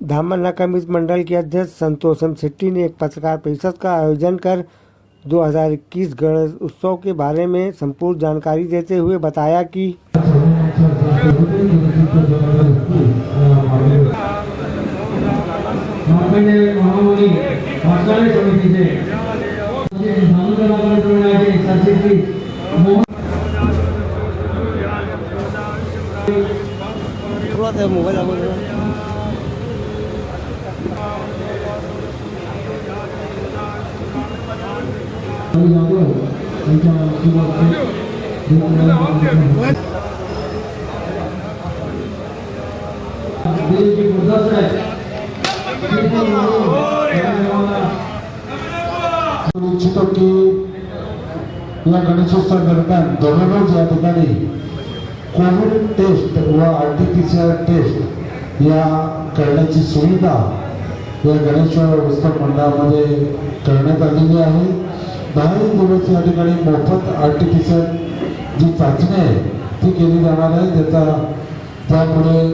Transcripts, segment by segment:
धामन नगर मित्र मंडल के अध्यक्ष संतोषम शेट्टी ने एक पत्रकार परिषद का आयोजन कर 2021 गणेश उत्सव के बारे में संपूर्ण जानकारी देते हुए बताया कि इच्छितो की या गणेशोत्सव दरम्यान दररोज या ठिकाणी कोविड टेस्ट व आरटीपीसीआर टेस्ट या करण्याची सुविधा या गणेश उत्सव मंडळामध्ये करण्यात आलेली आहे। 10 दिवस या ठिकाणी मोफत आरटीपीसीआर जी चाचणी आहे ती केली जाणार आहे। त्यामुळे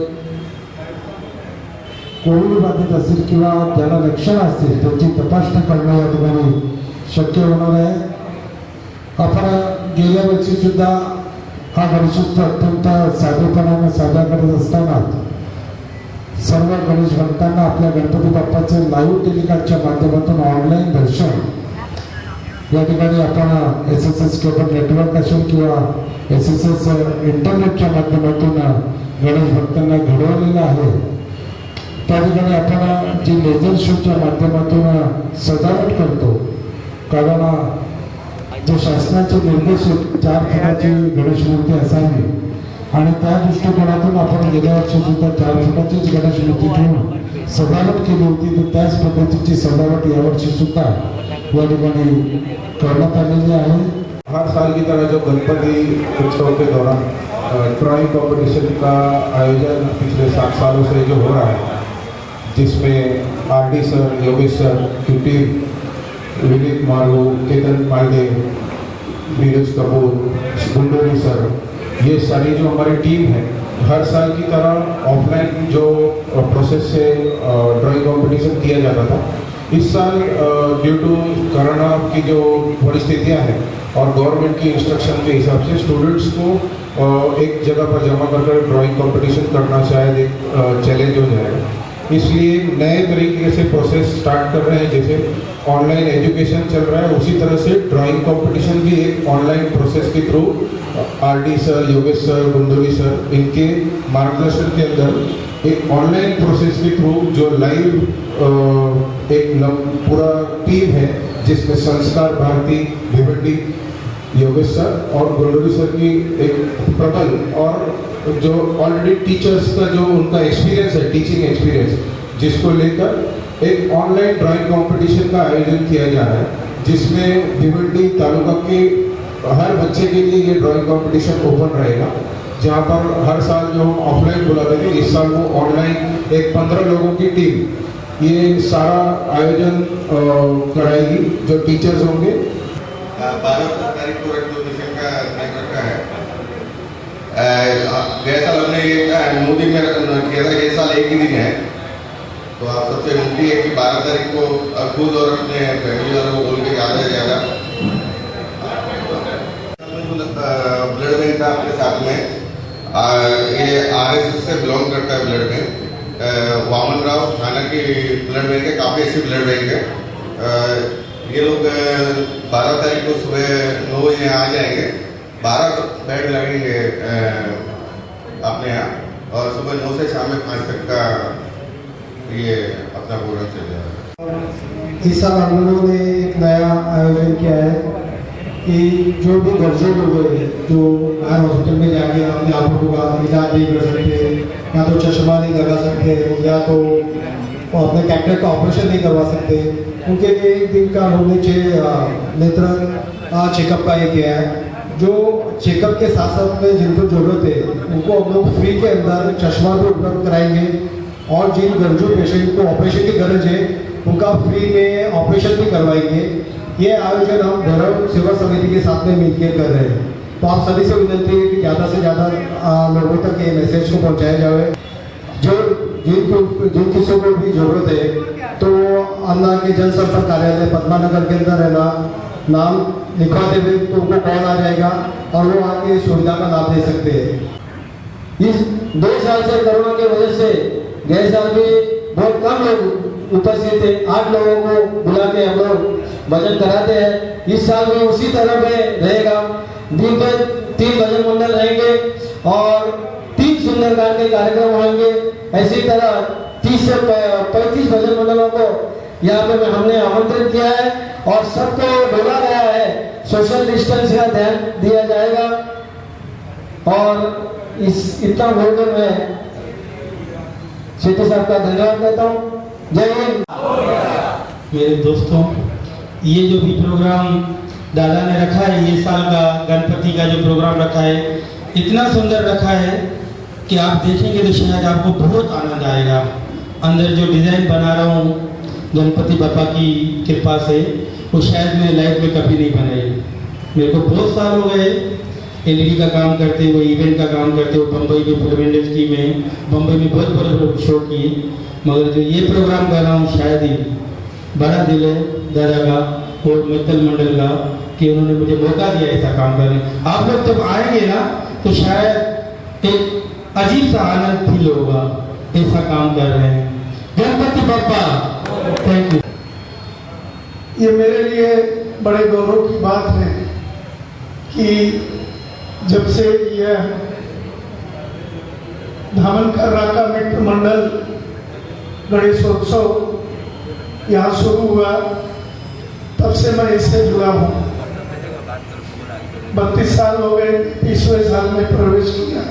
कोविड बाधित असेल किंवा ज्यांना लक्षणं असतील त्यांची तपासणी करणं या ठिकाणी शक्य होणार आहे। आपण गेल्या वर्षी सुद्धा हा गणेशोत्सव अत्यंत साधेपणाने साजरा करत असताना सर्व गणेश भक्तांना आपल्या गणपती बाप्पाचे लाईव्ह टेलिकास्टच्या माध्यमातून ऑनलाईन दर्शन या ठिकाणी आपण SSS केबल नेटवर्क असेल किंवा SSS इंटरनेटच्या माध्यमातून गणेश भक्तांना घडवलेलं आहे। त्या ठिकाणी आपण जी लेझर शोच्या माध्यमातून सजावट करतो, कारण जे शासनाचे निर्देश 4 फुटाची गणेश मूर्ती असावी आणि त्या दृष्टिकोनातून आपण गेल्या वर्षी सुद्धा 4 फुटाचीच गणेश मूर्ती ठेवून सजावट केली होती। तर त्याच पद्धतीची सजावट यावर्षी सुद्धा या ठिकाणी करण्यात आलेली आहे। हर साल की तरह जो गणपति उत्सव के दौरान ड्राइंग कंपटीशन का आयोजन पिछले 7 सालों से जो हो रहा है, जिसमें RD sir, Yogesh sir, QT, Vineet मारू, केतन पांडे, नीरज कपूर, गुंडोरी सर, ये सारी जो हमारी टीम है, हर साल की तरह ऑफलाइन जो प्रोसेस से ड्राइंग कंपटीशन किया जाता था, इस साल ड्यू टू कोरोना की जो परिस्थितियां हैं और गवर्नमेंट की इंस्ट्रक्शन के हिसाब से स्टूडेंट्स को एक जगह पर जमा कर ड्राइंग कंपटीशन करना शायद एक चैलेंज हो जाएगा। इसलिए नए तरीके से प्रोसेस स्टार्ट कर रहे हैं। जैसे ऑनलाइन एजुकेशन चल रहा है, उसी तरह से ड्राइंग कंपटीशन भी एक ऑनलाइन प्रोसेस के through RD sir, Yogesh sir, Gundori sir, इनके मार्गदर्शन के अंदर एक ऑनलाइन प्रोसेस के थ्रू जो लाइव एक पूरा टीम है, जिसमें संस्कार भारती, भिवंडी, योगेश सर और गुंडोरी सर की एक प्रबल और जो ऑलरेडी टीचर्स का जो उनका एक्सपीरियंस है, टीचिंग एक्सपीरियंस, जिसको लेकर एक ऑनलाइन ड्राइंग कंपटीशन का आयोजन किया जा रहा है, जिसमें भिवंडी तालुका के हर बच्चे के लिए ये ड्राइंग कंपटीशन ओपन रहेगा। जहाँ पर हर साल जो हम ऑफलाइन बुलाते थे, इस साल वो ऑनलाइन एक 15 लोगों की टीम ये सारा आयोजन कराएगी। जो टीचर्स होंगे 12 तारीख को रेगुलेशन का टाइम रखा है। गए साल हमने ये 9 दिन में किया था, ये साल एक ही दिन है। तो आप सबसे विनती है कि 12 तारीख को खुद और अपने फैमिली वालों को बोल के ज़्यादा ब्लड बैंक का आपके साथ में ये RSS से बिलोंग करता है ब्लड बैंक। वामन राव थाना की ब्लड बैंक है, काफ़ी अच्छी ब्लड बैंक है। ये लोग 12 तारीख को सुबह 9 बजे आ जाएंगे। 12 बेड लगेंगे अपने यहाँ, और सुबह 9 से शाम में 5 तक का ये अपना प्रोग्राम चल रहा है। इस साल हम लोगों ने एक नया आयोजन किया है कि जो भी गर्जे लोग हैं जो हर हॉस्पिटल में जाके अपने आंखों का इलाज नहीं कर सकते, या तो चश्मा नहीं लगा सकते, या तो अपने कैटरेक्ट का ऑपरेशन नहीं करवा सकते, उनके लिए एक दिन का हमने नेत्र चेकअप का ये किया है। जो चेकअप के साथ साथ में जिनको जरूरत है उनको हम लोग फ्री के अंदर चश्मा भी उपलब्ध कराएंगे, और जिन गरजू पेशेंट को ऑपरेशन की गरज है उनका फ्री में ऑपरेशन भी करवाएंगे। ये आयोजन हम धर्म सेवा समिति के साथ में मिलकर कर रहे हैं। तो आप सभी से विनती है कि ज़्यादा से ज़्यादा लोगों तक ये मैसेज को पहुँचाया जाए। जो जिन किसी को भी जरूरत है तो अन्ना के जनसंपर्क कार्यालय पद्मानगर के अंदर है ना, नाम लिखवाते हुए तो उनको कॉल आ जाएगा और वो आके सुविधा का लाभ ले सकते हैं। इस 2 साल से कोरोना की वजह से गए साल भी बहुत कम लोग उपस्थित थे, 8 लोगों को बुला के हम लोग भजन कराते हैं। इस साल भी उसी तरह में रहेगा। दिन भर 3 भजन मंडल रहेंगे और 3 सुंदरकांड के कार्यक्रम होंगे। ऐसी तरह 30 से 35 भजन मंडलों को यहाँ पे हमने आमंत्रित किया है और सबको बोला गया है सोशल डिस्टेंस का ध्यान दिया जाएगा। और इतना बोलकर मैं शेट्टी साहब का धन्यवाद देता हूँ। जय हिंद। मेरे दोस्तों, ये जो भी प्रोग्राम दादा ने रखा है, ये साल का गणपति का जो प्रोग्राम रखा है, इतना सुंदर रखा है कि आप देखेंगे तो शायद आपको बहुत आनंद आएगा। अंदर जो डिज़ाइन बना रहा हूँ गणपति बापा की कृपा से, वो शायद मैं लाइफ में कभी नहीं बनाई। मेरे को बहुत साल हो गए LED का काम करते हुए, इवेंट का काम करते हुए, बम्बई में फिल्म इंडस्ट्री में, बम्बई में बहुत बड़े शो किए, मगर जो ये प्रोग्राम कर रहा हूँ शायद ही बड़ा दिल है दादा का और मित्तल मंडल का कि उन्होंने मुझे मौका दिया ऐसा काम करने। आप लोग जब आएंगे ना तो शायद एक अजीब सा आनंद फील होगा, ऐसा काम कर रहे हैं। Ganpati Bappa, thank you. ये मेरे लिए बड़े गौरव की बात है कि जब से यह धामनकर राका मित्र मंडल गणेशोत्सव यहाँ शुरू हुआ, तब से मैं इससे जुड़ा हूँ। 32 साल हो गए, 30वें साल में प्रवेश किया।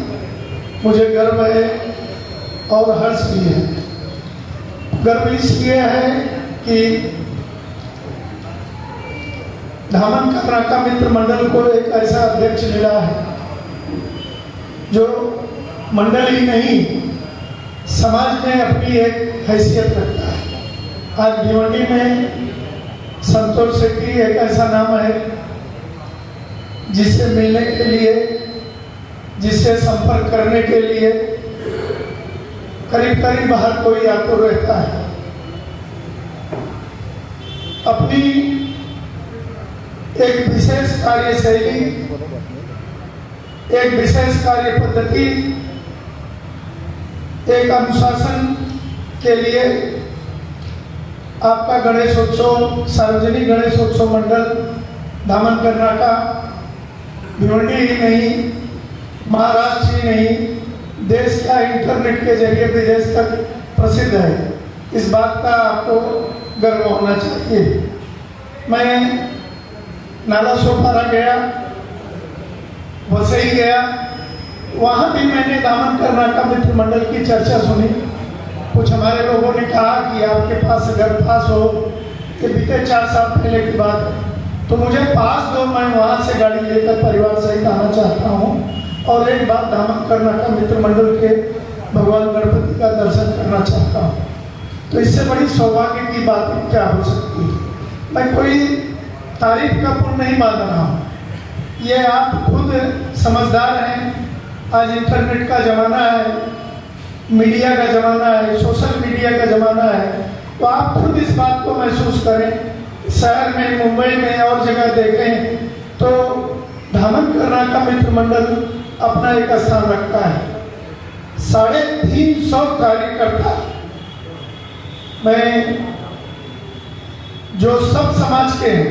मुझे गर्व है और हर्ष भी है। गर्व इसलिए है कि धामनकर राका मित्र मंडल को एक ऐसा अध्यक्ष मिला है जो मंडल ही नहीं समाज में अपनी एक हैसियत रखता है। आज भिवंडी में संतोष शेट्टी एक ऐसा नाम है जिससे मिलने के लिए, जिससे संपर्क करने के लिए करीब करीब हर कोई आतुर रहता है। अपनी एक विशेष कार्यशैली, एक विशेष कार्य पद्धति, एक अनुशासन के लिए आपका गणेशोत्सव, सार्वजनिक गणेशोत्सव मंडल धामनकर राका भिवंडी ही नहीं, महाराष्ट्र ही नहीं, देश का इंटरनेट के जरिए विदेश तक प्रसिद्ध है। इस बात का आपको गर्व होना चाहिए। मैं नाला सोपारा गया, वसई गया, वहाँ भी मैंने धामनकर राका मित्र मंडल की चर्चा सुनी। कुछ हमारे लोगों ने कहा कि आपके पास अगर पास हो, कि बीते 4 साल पहले की बात है, तो मुझे पास दो, मैं वहाँ से गाड़ी लेकर परिवार सहित आना चाहता हूँ और एक बार धामनकर राका मित्र मंडल के भगवान गणपति का दर्शन करना चाहता हूँ। तो इससे बड़ी सौभाग्य की बात क्या हो सकती है। मैं कोई तारीफ का पुण्य नहीं मान रहा हूँ, ये आप खुद समझदार हैं। आज इंटरनेट का ज़माना है, मीडिया का ज़माना है, सोशल मीडिया का ज़माना है, तो आप खुद इस बात को महसूस करें। शहर में, मुंबई में और जगह देखें तो धामनकर राका मित्र मंडल अपना एक स्थान रखता है। 350 कार्यकर्ता, मैं जो सब समाज के हैं,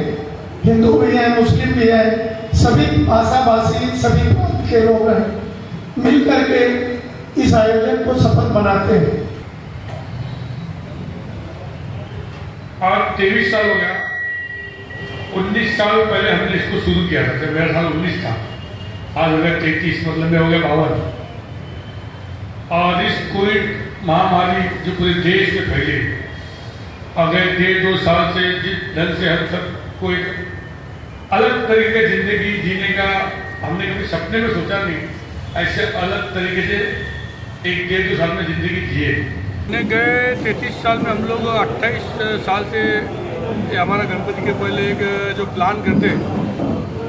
हिंदू भी हैं, मुस्लिम भी हैं, सभी भाषा भाषी, सभी प्रांत के लोग हैं, मिलकर के इस आयोजन को सफल बनाते हैं। आज 23 साल हो गया। 19 साल पहले हमने इसको शुरू किया था, जब मेरा साल 19 था। आज हो गया 33, मतलब में हो गया 52। और इस कोविड महामारी जो पूरे देश में फैली, अगर 1.5-2 साल से जिस ढंग से हम सबको एक अलग तरीके से जिंदगी जीने का हमने कभी सपने में सोचा नहीं, ऐसे अलग तरीके से एक 1.5-2 साल में जिंदगी जिए। गए 33 साल में हम लोग 28 साल से हमारा गणपति के पहले एक जो प्लान करते हैं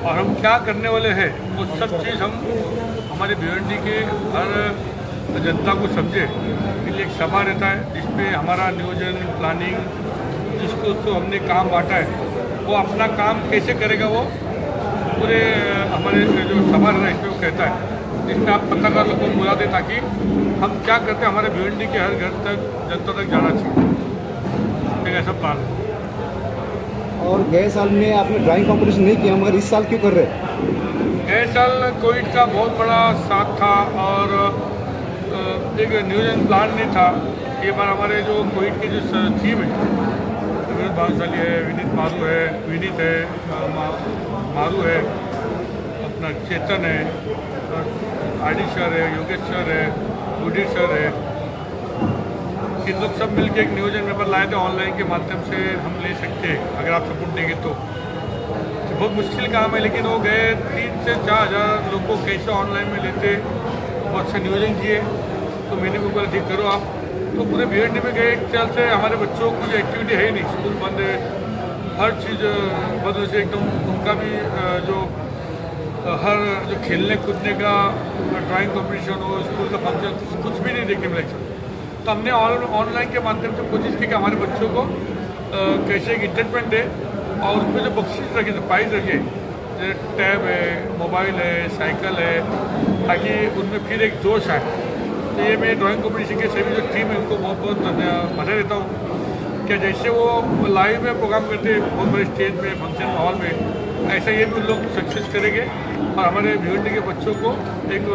और हम क्या करने वाले हैं वो सब चीज़ हम हमारे भिवंडी के हर जनता को समझे, इसके लिए एक सभा रहता है जिसमें हमारा नियोजन प्लानिंग जिसको तो हमने काम बांटा है वो अपना काम कैसे करेगा वो पूरे हमारे जो सभा रहता है इसमें वो कहता है, जिसमें आप पत्रकार लोगों को बुला दें ताकि हम क्या करते हैं हमारे भिवंडी के हर घर तक जनता तक जाना चाहिए, एक ऐसा प्लान है। और गए साल में आपने ड्राइंग कंपटीशन नहीं किया मगर इस साल क्यों कर रहे हैं? गए साल कोविड का बहुत बड़ा साथ था और एक नियोजन प्लान नहीं था। ये बार हमारे जो कोविड की जो थीम है, विनीत बांसाली है, विनीत है, मारू है, अपना चेतन है, आरडी सर है, योगेश सर है, गुडी सर है, इन लोग सब मिलकर एक नियोजन पेपर लाए थे। ऑनलाइन के माध्यम से हम ले सकते हैं अगर आप सपोर्ट देंगे तो। बहुत मुश्किल काम है लेकिन वो गए 3 से 4 हज़ार लोग को कैसे ऑनलाइन में लेते, बहुत अच्छा नियोजन किए। तो मैंने को बोला ठीक करो आप, तो पूरे भिवंडी में गए। एक साल से हमारे बच्चों को कोई एक्टिविटी है ही नहीं, स्कूल बंद है, हर चीज़ बंद से एकदम। उनका भी हर जो खेलने कूदने का ड्राइंग कंपटीशन हो, स्कूल का फंक्शन, कुछ भी नहीं देखने मिला। तो हमने ऑनलाइन के माध्यम से कोशिश की कि हमारे बच्चों को कैसे एक इंटरटेनमेंट दे और उसमें जो बख्शीश रखे, जो प्राइज़ रखे, जैसे टैब है, मोबाइल है, साइकिल है, ताकि उनमें फिर एक जोश आए। तो ये मैं ड्राइंग कॉम्पिटिशन के सभी जो टीम है उनको बहुत बहुत बधाई देता हूँ। क्या जैसे वो लाइव में प्रोग्राम करते हैं बहुत बड़े स्टेज में, फंक्शन हॉल में, ऐसा ये भी लोग सक्सेस करेंगे और हमारे भिवंडी के बच्चों को एक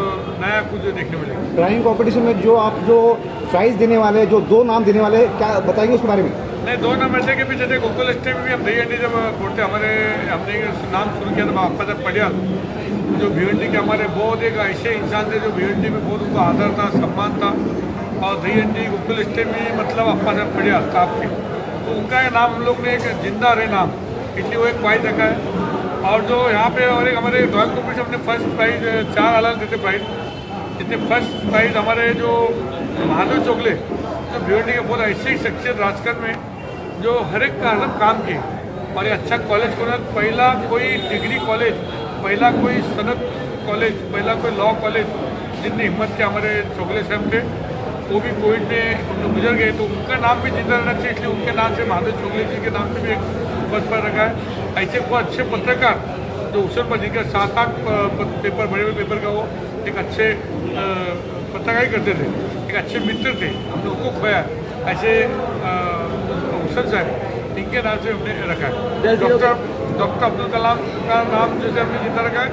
नया कुछ देखने मिलेगा। ड्राइंग कंपटीशन में जो आप जो प्राइज़ देने वाले, जो 2 नाम देने वाले, क्या बताएंगे उसके बारे में? नहीं, 2 नाम ऐसे के पीछे थे। गोकुल स्टेट में भी हम दही जब बोलते हमने नाम शुरू किया था अप्पा जब पढ़िया, जो भिवंडी के हमारे बहुत एक ऐसे इंसान थे जो भिवंडी में बहुत उनको आदर था, सम्मान था। और दही गोकुल स्टेट में मतलब अप्पा जब पढ़िया साहब के, तो उनका ये नाम हम लोग ने एक जिंदा रहे नाम, इसलिए वो एक प्राइज़ रखा है। और जो यहाँ पे और एक हमारे ड्राइंग कॉम्पिटिशन अपने फर्स्ट प्राइज़ 4 अलग देते प्राइज़, जितने फर्स्ट प्राइज़ हमारे जो महादेव चोगले, जो भिवंडी के बहुत ऐसी शख्सियत राजकारण में जो हर एक का अलग काम किए और ये अच्छा कॉलेज खोला, पहला कोई डिग्री कॉलेज, पहला कोई सनत कॉलेज, पहला कोई लॉ कॉलेज जिनने हिम्मत के हमारे चोगले साहब थे, वो भी कोविड में उनको गुजर गए। तो उनका नाम भी जिंदा रहना चाहिए, इसलिए उनके नाम से महादेव चोगले जी के नाम से भी एक पद पर रखा है। ऐसे बहुत अच्छे पत्रकार जो उस पर जिनका 7-8 पेपर, बड़े बड़े पेपर का वो एक अच्छे पत्रकारी करते थे, एक अच्छे मित्र थे, हमने उनको खोया। ऐसे हुसैन साहब, इनके नाम से हमने रखा है। डॉक्टर अब्दुल कलाम का नाम जैसे हमने जिंदा रखा है,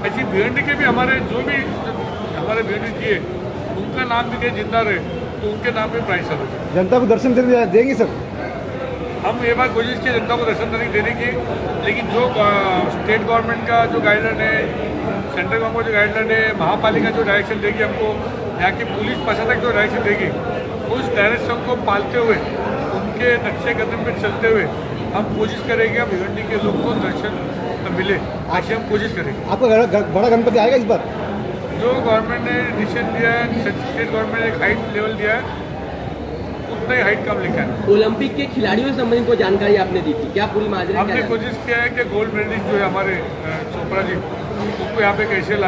ऐसी भिवंडी के भी हमारे जो भी हमारे भिवंडी किए उनका नाम भी कहीं जिंदा रहे, तो उनके नाम पे प्राइज सब है। जनता को दर्शन देंगे सर? हम ये बार कोशिश की जनता को दर्शन देने की, लेकिन जो स्टेट गवर्नमेंट का जो गाइडलाइन है, सेंट्रल गवर्नमेंट जो गाइडलाइन है, महापालिका जो डायरेक्शन देगी हमको, यहाँ की पुलिस प्रशासन जो डायरेक्शन देगी, उस डायरेक्शन को पालते हुए, उनके नक्शे कदम पे चलते हुए हम कोशिश करेंगे भिवंडी के लोग को दर्शन मिले, ऐसे हम कोशिश करेंगे। आपका बड़ा गणपति आएगा इस बार? जो गवर्नमेंट ने डिसीजन दिया है, स्टेट गवर्नमेंट ने एक हाइट लेवल दिया है, उतना ही हाइट कम लिखा है। ओलंपिक के खिलाड़ियों से संबंधित कोई जानकारी आपने दी थी क्या? पूरी माजरा हमने कोशिश किया है कि गोल्ड मेडलिस्ट जो है हमारे चोपड़ा जी, उनको यहाँ पे कैसे